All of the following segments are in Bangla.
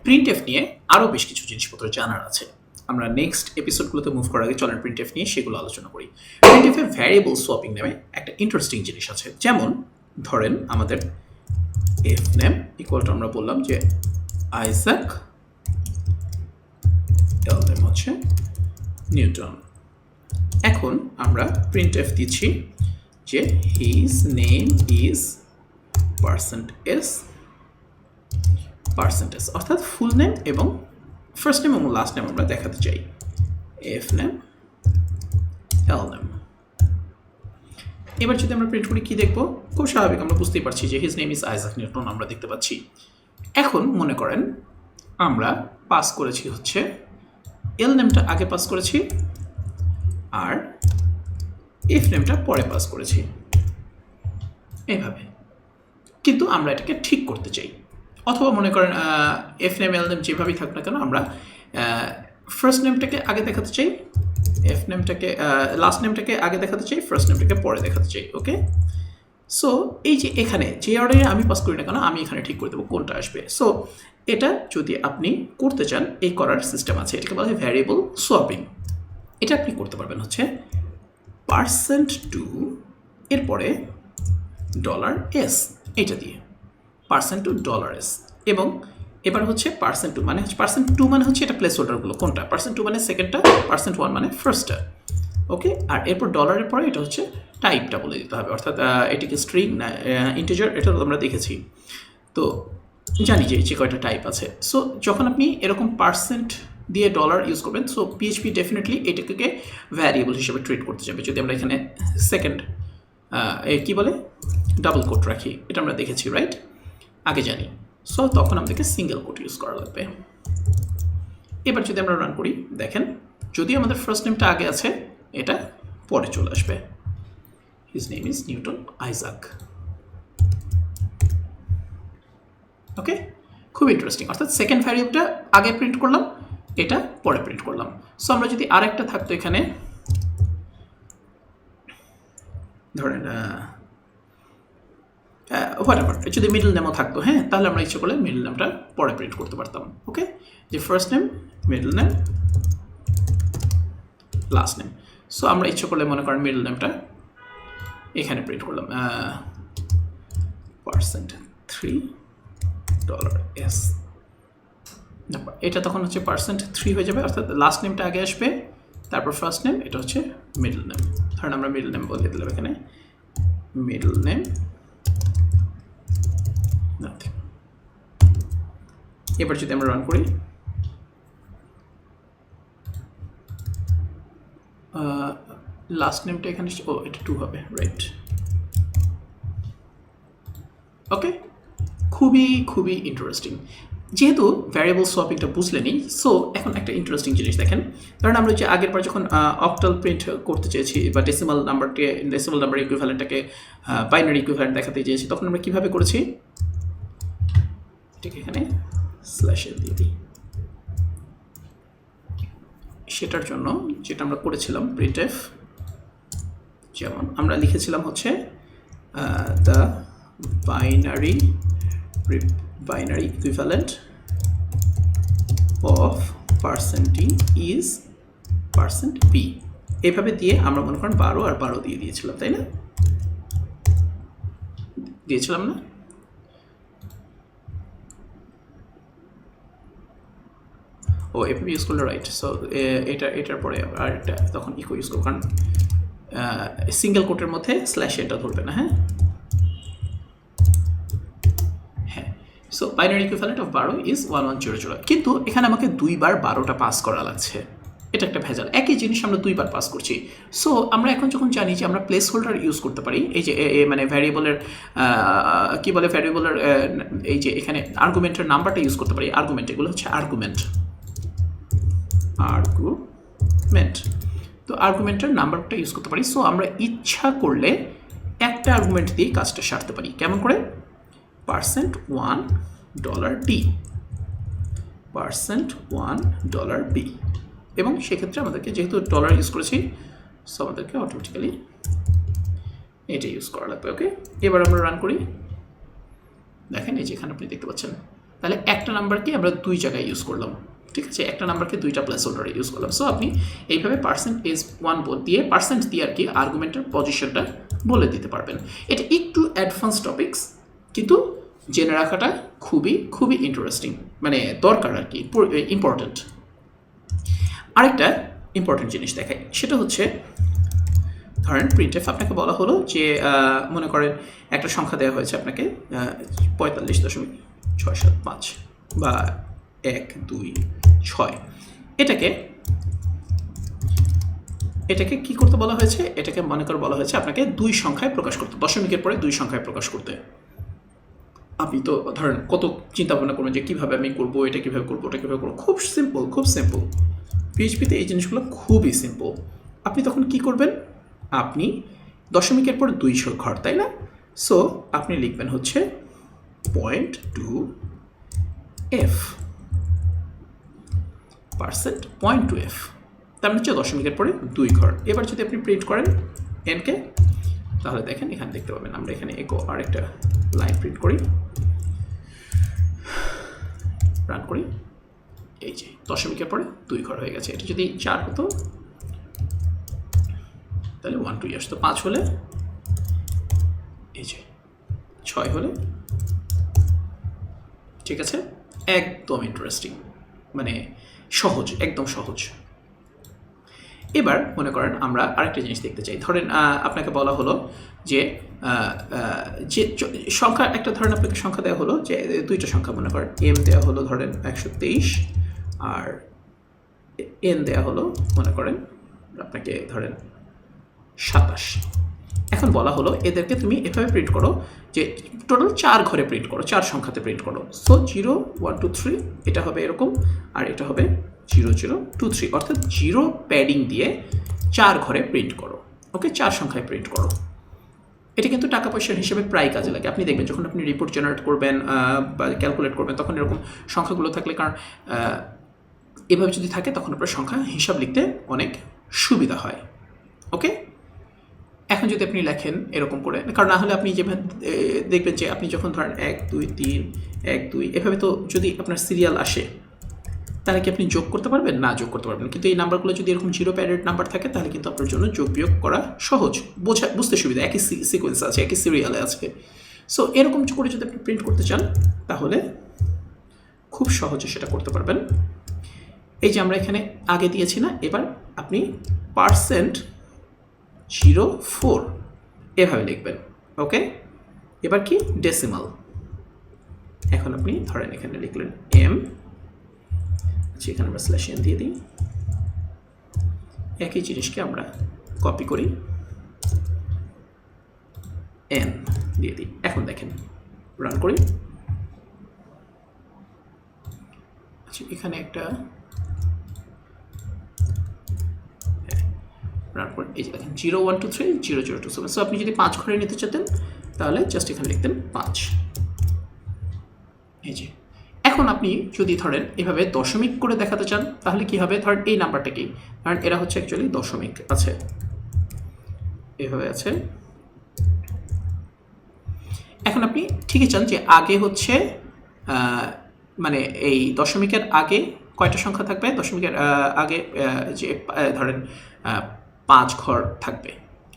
প্রিন্টএফ নিয়ে আরও বেশ কিছু জিনিসপত্র জানার আছে। আমরা নেক্সট এপিসোডগুলোতে মুভ করার আগে চলেন প্রিন্টএফ নিয়ে সেগুলো আলোচনা করি। প্রিন্টএফে ভ্যারিয়েবল সোয়াপিং নামে একটা ইন্টারেস্টিং জিনিস আছে। যেমন ধরেন আমাদের এফ নেম ইকুয়াল টু আমরা বললাম যে আইজাক, এল নেম হচ্ছে নিউটন। এখন আমরা প্রিন্টএফ দিচ্ছি যে হিজ নেম ইজ %s, অর্থাৎ ফুল নেম এবং ফার্স্ট নেম এবং লাস্ট নেম আমরা দেখাতে চাই। এফ নেম, এল নেম। এবার যদি আমরা প্রিন্ট করি কি দেখবো? খুব স্বাভাবিক, আমরা বুঝতেই পারছি যে his name is Isaac Newton আমরা দেখতে পাচ্ছি। এখন মনে করেন আমরা পাস করেছি হচ্ছে এল নেমটা আগে পাস করেছি আর এফ নেমটা পরে পাস করেছি এইভাবে, কিন্তু আমরা এটাকে ঠিক করতে চাই। অথবা মনে করেন এফ নেম এল নেম যেভাবেই থাক না কেন আমরা ফার্স্ট নেমটাকে আগে দেখাতে চাই, এফ নেমটাকে লাস্ট নেমটাকে আগে দেখাতে চাই, ফার্স্ট নেমটাকে পরে দেখাতে চাই। ওকে, সো এই যে এখানে যে অর্ডারে আমি পাস করি না কেন আমি এখানে ঠিক করে দেবো কোনটা আসবে। সো এটা যদি আপনি করতে চান এই করার সিস্টেম আছে, এটাকে বলা হয় ভ্যারিয়েবল সোয়াপিং। এটা আপনি করতে পারবেন হচ্ছে %2 এরপরে $s এটা দিয়ে %2 $s, এবং এবার হচ্ছে %2 মানে হচ্ছে %2 মানে হচ্ছে এটা প্লেস হোল্ডারগুলো কোনটা, %2 মানে সেকেন্ডটা, %1 মানে ফার্স্টটা। ওকে, আর এরপর ডলারের পরে এটা হচ্ছে টাইপটা বলে দিতে হবে, অর্থাৎ এটিকে স্ট্রিং না ইন্টিজার, এটা তো আমরা দেখেছি, তো জানি যে কয়টা টাইপ আছে। সো যখন আপনি এরকম পার্সেন্ট দিয়ে ডলার ইউজ করবেন, সো পিএইচপি ডেফিনেটলি এটাকে ভ্যারিয়েবল হিসেবে ট্রিট করতে যাবে। যদি আমরা এখানে সেকেন্ড কী বলে ডাবল কোট রাখি, এটা আমরা দেখেছি রাইট, আগে জানি। সো তখন আমাদেরকে সিঙ্গেল কোট ইউজ করা লাগবে। এবার যদি আমরা রান করি দেখেন, যদি আমাদের ফার্স্ট নেমটা আগে আছে এটা পরে চলে আসবে, his name is Newton Isaac. Okay, খুব ইন্টারেস্টিং, অর্থাৎ সেকেন্ড ভ্যারিয়েবলটা আগে প্রিন্ট করলাম, এটা পরে প্রিন্ট করলাম। সো আমরা যদি আরেকটা থাকতো এখানে ধরেন হোয়াটএভার, যদি মিডল নেমও থাকতো, হ্যাঁ, তাহলে আমরা ইচ্ছে করলে মিডল নেমটা পরে প্রিন্ট করতে পারতাম। ওকে, যে first name, middle name, last name. So আমরা ইচ্ছে করলে মনে করেন মিডল নেমটা এখানে প্রিন্ট করলাম $3 এটা তখন হচ্ছে %3 হয়ে যাবে, অর্থাৎ লাস্ট নেমটা আগে আসবে তারপর ফার্স্ট নেম, এটা হচ্ছে মিডল নেম। ধরেন আমরা মিডল নেম বলে দিলাম এখানে মিডল নেম নাথিং। এবার যদি আমরা রান করি লাস্ট নেমটা এখানে এটা 2 হবে রাইট। ওকে, খুবই ইন্টারেস্টিং। যেহেতু ভ্যারিয়েবল সোয়াপিংটা বুঝলেনি, সো এখন একটা ইন্টারেস্টিং জিনিস দেখেন। কারণ আমরা যে আগের বার যখন অক্টাল প্রিন্ট করতে চেয়েছি বা ডেসিমাল নাম্বার ইকুইভ্যালেন্টটাকে বাইনারি ইকুইভ্যালেন্ট দেখাতে চেয়েছি, তখন আমরা কীভাবে করেছি, ঠিক এখানে স্ল্যাশের দিয়ে দিই। সেটার জন্য যেটা আমরা করেছিলাম প্রিন্টএফ, যেমন আমরা লিখেছিলাম হচ্ছে the binary equivalent of %d is %p, এভাবে দিয়ে আমরা মনে করেন 12 আর 12 দিয়ে দিয়েছিলাম, তাই না? দিয়েছিলাম না? ও এভাবে ইউজ করলে রাইট। সো এটার পরে আর একটা তখন ইকো ইউজ করবো, কারণ সিঙ্গেল কোটের মধ্যে স্ল্যাশ এটা ধরবে না। হ্যাঁ, so binary equivalent of 12 is 1100, কিন্তু এখানে আমাকে 2 বার 12টা পাস করা লাগছে, এটা একটা ভেজাল। একই জিনিস আমরা 2 বার পাস করছি। সো আমরা এখন যখন জানি যে আমরা প্লেস হোল্ডার ইউজ করতে পারি, এই যে মানে ভ্যারিয়েবলের কী বলে ভ্যারিয়েবলের এই যে এখানে আর্গুমেন্টের নাম্বারটা ইউজ করতে পারি। আর্গুমেন্ট, এগুলো হচ্ছে আর্গুমেন্ট। তো আর্গুমেন্টের নাম্বারটা ইউজ করতে পারি। সো আমরা ইচ্ছা করলে একটা আর্গুমেন্ট দিয়ে কাজটা সারতে পারি। কেমন করে? $1 $1 এবং সেক্ষেত্রে আমাদেরকে যেহেতু ডলার ইউজ করেছি, সো আমাদেরকে অটোমেটিক্যালি এটা ইউজ করা লাগবে। ওকে, এবার আমরা রান করি, দেখেন এই যে এখানে আপনি দেখতে পাচ্ছেন তাহলে একটা নাম্বারকে আমরা দুই জায়গায় ইউজ করলাম, ঠিক আছে, একটা নাম্বারকে দুইটা প্লেস হোল্ডারে ইউজ করলাম। সো আপনি এইভাবে %1 দিয়ে পার্সেন্ট দিয়ে আর কি আর্গুমেন্টের পজিশনটা বলে দিতে পারবেন। এটা একটু অ্যাডভান্স টপিকস, কিন্তু জেনে রাখাটা খুবই খুবই ইন্টারেস্টিং, মানে দরকার আর কি, ইম্পর্ট্যান্ট। আরেকটা ইম্পর্ট্যান্ট জিনিস দেখাই, সেটা হচ্ছে ধরেন প্রিন্টএফ আপনাকে বলা হলো যে মনে করেন একটা সংখ্যা দেওয়া হয়েছে আপনাকে 45.675 বা 1 2 6, এটাকে কি করতে বলা হয়েছে, এটাকে মনে করে বলা হয়েছে আপনাকে দুই সংখ্যায় প্রকাশ করতে, দশমিকের পরে দুই সংখ্যায় প্রকাশ করতে। আপনি তো ধরেন কত চিন্তা ভাবনা করবেন যে কীভাবে আমি করবো, এটা কীভাবে করবো, ওটা কীভাবে করবো। খুব সিম্পল, খুব সিম্পল। পিএইচপিতে এই জিনিসগুলো খুবই সিম্পল। আপনি তখন কি করবেন, আপনি দশমিকের পর 2 ঘর, তাই না? সো আপনি লিখবেন হচ্ছে 0.2f %.2f, তার মানে হচ্ছে দশমিকের পরে 2 ঘর। এবার যদি আপনি প্রিন্ট করেন এনকে, তাহলে দেখেন এখানে দেখতে পাবেন, আমরা এখানে আরেকটা লাইন প্রিন্ট করি, রান করি, এই যে দশমিকের পরে 2 ঘর হয়ে গেছে। এটা যদি 4 হতো তাহলে 1 2 আসতো, 5 হলে এই যে 6 হলে, ঠিক আছে, একদম ইন্টারেস্টিং, মানে সহজ, একদম সহজ। এবার মনে করেন আমরা আরেকটা জিনিস দেখতে চাই। ধরেন আপনাকে বলা হলো যে সংখ্যা, একটা ধরেন আপনাকে সংখ্যা দেওয়া হলো যে দুইটা সংখ্যা, মনে করেন এম দেওয়া হলো ধরেন 123 আর এন দেওয়া হলো মনে করেন আপনাকে ধরেন 27। এখন বলা হলো এদেরকে তুমি এভাবে প্রিন্ট করো যে টোটাল 4 ঘরে প্রিন্ট করো, 4 সংখ্যাতে প্রিন্ট করো। সো 0 1 2 3 এটা হবে এরকম, আর এটা হবে 0 0 2 3, অর্থাৎ 0 প্যাডিং দিয়ে 4 ঘরে প্রিন্ট করো। ওকে, 4 সংখ্যায় প্রিন্ট করো। এটা কিন্তু টাকা পয়সার হিসেবে প্রায় কাজে লাগে। আপনি দেখবেন যখন আপনি রিপোর্ট জেনারেট করবেন বা ক্যালকুলেট করবেন, তখন এরকম সংখ্যাগুলো থাকলে, কারণ এভাবে যদি থাকে তখন আপনার সংখ্যা হিসাব লিখতে অনেক সুবিধা হয়। ওকে, এখন যদি আপনি লেখেন এরকম করে, কারণ না হলে আপনি যেভাবে দেখবেন যে আপনি যখন ধরেন 1 2 3 1 2 এভাবে, তো যদি আপনার সিরিয়াল আসে তাহলে কি আপনি যোগ করতে পারবেন? না, যোগ করতে পারবেন। কিন্তু এই নাম্বারগুলো যদি এরকম 0 প্যাডেড নাম্বার থাকে তাহলে কিন্তু আপনার জন্য যোগ বিয়োগ করা সহজ, বুঝতে সুবিধা, একই সিকোয়েন্স আছে, একই সিরিয়ালে আছে। সো এরকম করে যদি আপনি প্রিন্ট করতে চান তাহলে খুব সহজে সেটা করতে পারবেন। এই যে আমরা এখানে আগে দিয়েছি না, এবার আপনি %04 এভাবে লিখবেন। ওকে, এবার কি ডেসিমাল, এখন আপনি ধরেন এখানে লিখলেন এম, এখানে আমরা /n দিয়ে দিই, একই জিনিসকে আমরা কপি করি, n দিয়ে দিই। এখন দেখেন রান করি, আচ্ছা এখানে একটা রান করি, এই যে দেখেন 0 1 2 3 0 0 2 7। সো আপনি যদি 5 ঘরে নিতে চাইতেন তাহলে জাস্ট এখানে লিখতেন 5। এই যে এখন আপনি যদি ধরেন এভাবে দশমিক করে দেখাতে চান তাহলে কি হবে, ধরেন এই নাম্বারটা কি, কারণ এরা হচ্ছে অ্যাকচুয়ালি দশমিক আছে, এভাবে আছে। এখন আপনি ঠিকই চান যে আগে হচ্ছে মানে এই দশমিকের আগে কয়টা সংখ্যা থাকবে, দশমিকের আগে যে ধরেন 5 ঘর থাকবে।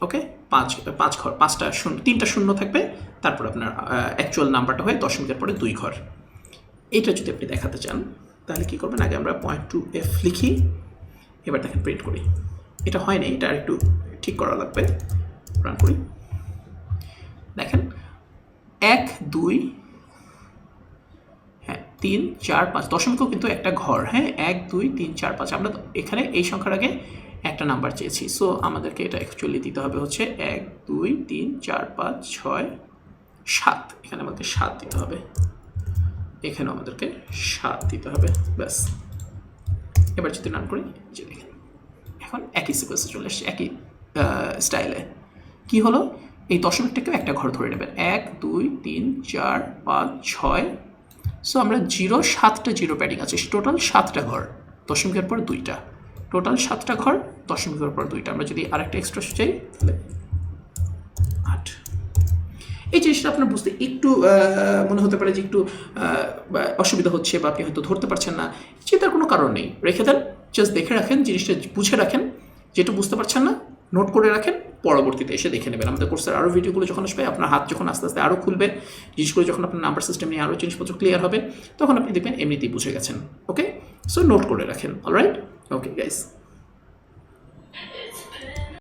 ওকে, 5 ঘর, 5টা শূন্য, 3টা শূন্য থাকবে, তারপর আপনার অ্যাকচুয়াল নাম্বারটা হয় দশমিকের পরে 2 ঘর। এটা যদি আপনি দেখাতে চান তাহলে কী করবেন, আগে আমরা 0.2f লিখি, এবার দেখেন প্রিন্ট করি, এটা হয় না, এটা আর একটু ঠিক করা লাগবে, রান করি, দেখেন 1 2 হ্যাঁ 3 4 5, দশমিকও কিন্তু একটা ঘর, হ্যাঁ 1 2 3 4 5। আমরা এখানে এই সংখ্যার আগে একটা নাম্বার চেয়েছি, সো আমাদেরকে এটা অ্যাকচুয়ালি দিতে হবে হচ্ছে 1 2 3 4 5 6 7, এখানে আমাদেরকে 7 দিতে হবে, এখানেও আমাদেরকে 7 দিতে হবে, ব্যাস। এবার যদি রান করি, যে দেখেন এখন একই সিকোয়েন্সে চলে এসছে, একই স্টাইলে। কি হলো, এই দশমিকটাকেও একটা ঘর ধরে নেবেন, 1 2 3 4 5 6। সো আমরা 0 7টা 0 প্যাডিং আছে, টোটাল 7টা ঘর, দশমিকের পর 2টা, টোটাল 7টা ঘর, দশমিকের পর 2টা। আমরা যদি আরেকটা এক্সট্রা চাই তাহলে 8। এই জিনিসটা আপনার বুঝতে একটু মনে হতে পারে যে একটু অসুবিধা হচ্ছে বা আপনি হয়তো ধরতে পারছেন না, চিন্তার কোনো কারণ নেই, রেখে দেন, জাস্ট দেখে রাখেন, জিনিসটা বুঝে রাখেন, যেটা বুঝতে পারছেন না নোট করে রাখেন, পরবর্তীতে এসে দেখে নেবেন। আমাদের কোর্সের আরও ভিডিওগুলো যখন আসবে, আপনার হাত যখন আস্তে আস্তে আরও খুলবে, জিনিসগুলো যখন আপনার নাম্বার সিস্টেম নিয়ে আরও জিনিসপত্র ক্লিয়ার হবে, তখন আপনি দেখবেন এমনিতেই বুঝে গেছেন। ওকে, সো নোট করে রাখেন। Alright, okay guys.